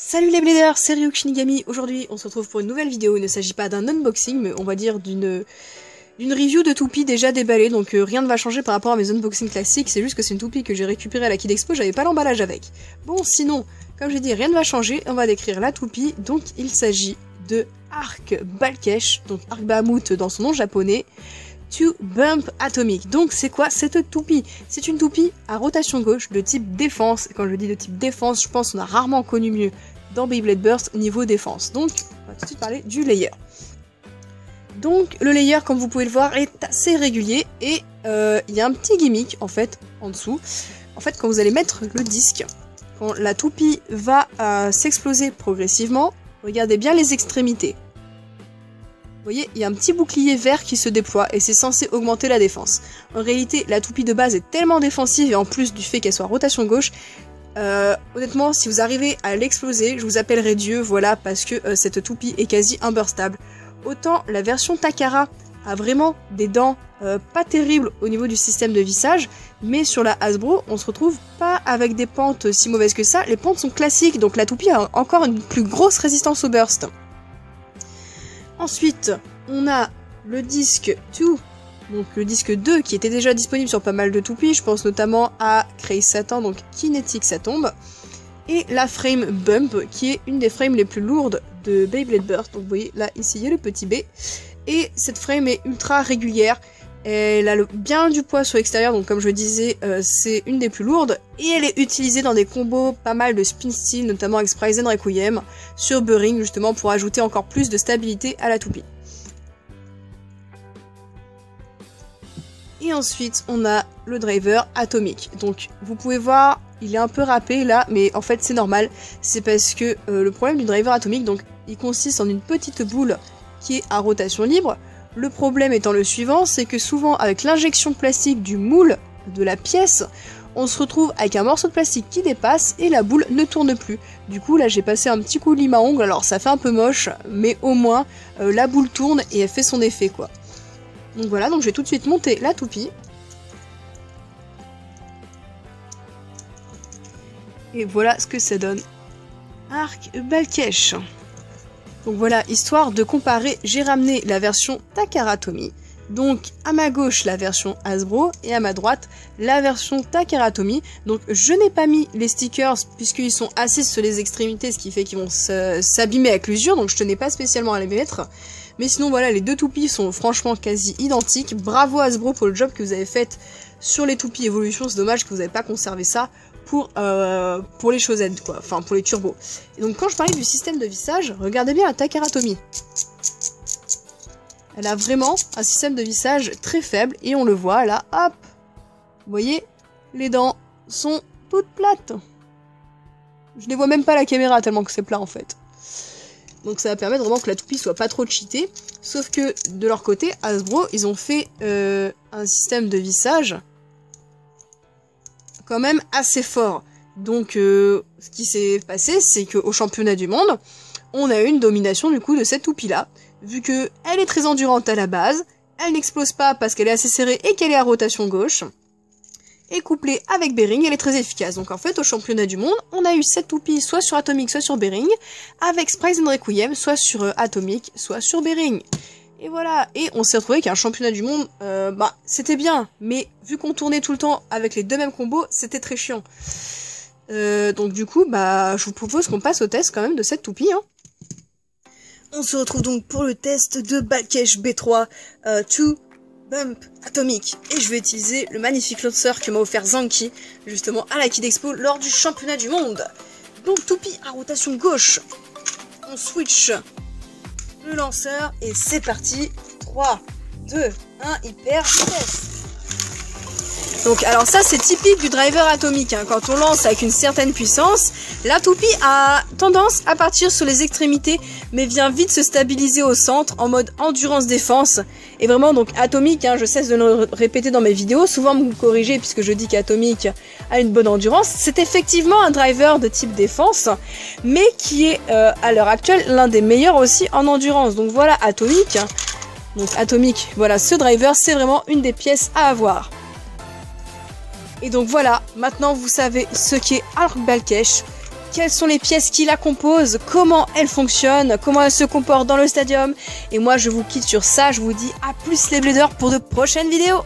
Salut les bladers, c'est Ryuk Shinigami. Aujourd'hui, on se retrouve pour une nouvelle vidéo. Il ne s'agit pas d'un unboxing, mais on va dire d'une review de toupie déjà déballée. Donc rien ne va changer par rapport à mes unboxings classiques. C'est juste que c'est une toupie que j'ai récupérée à la Kid Expo, j'avais pas l'emballage avec. Bon, sinon, comme j'ai dit, rien ne va changer. On va décrire la toupie. Donc il s'agit de Arc Balkesh, donc Arc Bahamut dans son nom japonais. To Bump Atomic. Donc c'est quoi cette toupie? C'est une toupie à rotation gauche de type défense. Et quand je dis de type défense, je pense qu'on a rarement connu mieux dans Beyblade Burst au niveau défense. Donc on va tout de suite parler du layer. Donc le layer, comme vous pouvez le voir, est assez régulier et il y a un petit gimmick en fait en dessous. En fait, quand vous allez mettre le disque, quand la toupie va s'exploser progressivement, regardez bien les extrémités. Vous voyez, il y a un petit bouclier vert qui se déploie et c'est censé augmenter la défense. En réalité, la toupie de base est tellement défensive et en plus du fait qu'elle soit rotation gauche, honnêtement, si vous arrivez à l'exploser, je vous appellerai Dieu, voilà, parce que cette toupie est quasi unburstable. Autant la version Takara a vraiment des dents pas terribles au niveau du système de vissage, mais sur la Hasbro, on se retrouve pas avec des pentes si mauvaises que ça. Les pentes sont classiques, donc la toupie a encore une plus grosse résistance au burst. Ensuite, on a le disque 2, donc le disque 2 qui était déjà disponible sur pas mal de toupies, je pense notamment à Crazy Satan, donc Kinetic ça tombe, et la frame Bump qui est une des frames les plus lourdes de Beyblade Burst, donc vous voyez là ici il y a le petit B, et cette frame est ultra régulière, elle a bien du poids sur l'extérieur, donc comme je disais, c'est une des plus lourdes, et elle est utilisée dans des combos pas mal de spin steel, notamment avec Spryzen Requiem, sur Bearing, justement pour ajouter encore plus de stabilité à la toupie. Et ensuite, on a le driver atomique. Donc, vous pouvez voir, il est un peu râpé là, mais en fait c'est normal, c'est parce que le problème du driver atomique, donc, il consiste en une petite boule qui est à rotation libre. Le problème étant le suivant, c'est que souvent avec l'injection plastique du moule de la pièce, on se retrouve avec un morceau de plastique qui dépasse et la boule ne tourne plus. Du coup là j'ai passé un petit coup de lime à ongles, alors ça fait un peu moche, mais au moins la boule tourne et elle fait son effet quoi. Donc voilà, donc je vais tout de suite monter la toupie. Et voilà ce que ça donne. Arc Balkesh. Donc voilà, histoire de comparer, j'ai ramené la version Takara Tomy. Donc à ma gauche la version Hasbro et à ma droite la version Takara Tomy. Donc je n'ai pas mis les stickers puisqu'ils sont assis sur les extrémités, ce qui fait qu'ils vont s'abîmer avec l'usure, donc je tenais pas spécialement à les mettre. Mais sinon voilà, les deux toupies sont franchement quasi identiques. Bravo Hasbro pour le job que vous avez fait sur les toupies Evolution, c'est dommage que vous n'avez pas conservé ça pour les chaussettes, quoi, enfin pour les turbos. Et donc quand je parlais du système de vissage, regardez bien la Takara Tomy. Elle a vraiment un système de vissage très faible et on le voit là, hop. Vous voyez, les dents sont toutes plates. Je ne les vois même pas à la caméra tellement que c'est plat en fait. Donc ça va permettre vraiment que la toupie soit pas trop cheatée. Sauf que de leur côté, Hasbro, ils ont fait un système de vissage quand même assez fort. Donc ce qui s'est passé, c'est qu'au championnat du monde, on a eu une domination du coup de cette toupie là. Vu que elle est très endurante à la base, elle n'explose pas parce qu'elle est assez serrée et qu'elle est à rotation gauche. Et couplée avec Bearing, elle est très efficace. Donc en fait, au championnat du monde, on a eu cette toupie soit sur Atomic, soit sur Bearing, avec Spryzen Requiem, soit sur Atomic, soit sur Bearing. Et voilà, et on s'est retrouvé qu'un championnat du monde, c'était bien, mais vu qu'on tournait tout le temps avec les deux mêmes combos, c'était très chiant. Donc du coup, je vous propose qu'on passe au test quand même de cette toupie, hein. On se retrouve donc pour le test de Balkesh B3 To Bump Atomic. Et je vais utiliser le magnifique lanceur que m'a offert Zanki, justement à la Kid Expo lors du championnat du monde. Donc toupie à rotation gauche. On switch le lanceur et c'est parti. 3, 2, 1, hyper vitesse. Donc alors ça c'est typique du driver atomique, hein. Quand on lance avec une certaine puissance, la toupie a tendance à partir sur les extrémités mais vient vite se stabiliser au centre en mode endurance défense. Et vraiment donc atomique, hein, je cesse de le répéter dans mes vidéos, souvent vous me corrigez puisque je dis qu'atomique a une bonne endurance. C'est effectivement un driver de type défense mais qui est à l'heure actuelle l'un des meilleurs aussi en endurance. Donc voilà atomique. Donc atomique, voilà ce driver c'est vraiment une des pièces à avoir. Et donc voilà, maintenant vous savez ce qu'est Arc Balkesh. quelles sont les pièces qui la composent, comment elle fonctionne, comment elle se comporte dans le stadium. Et moi je vous quitte sur ça, je vous dis à plus les bladers pour de prochaines vidéos.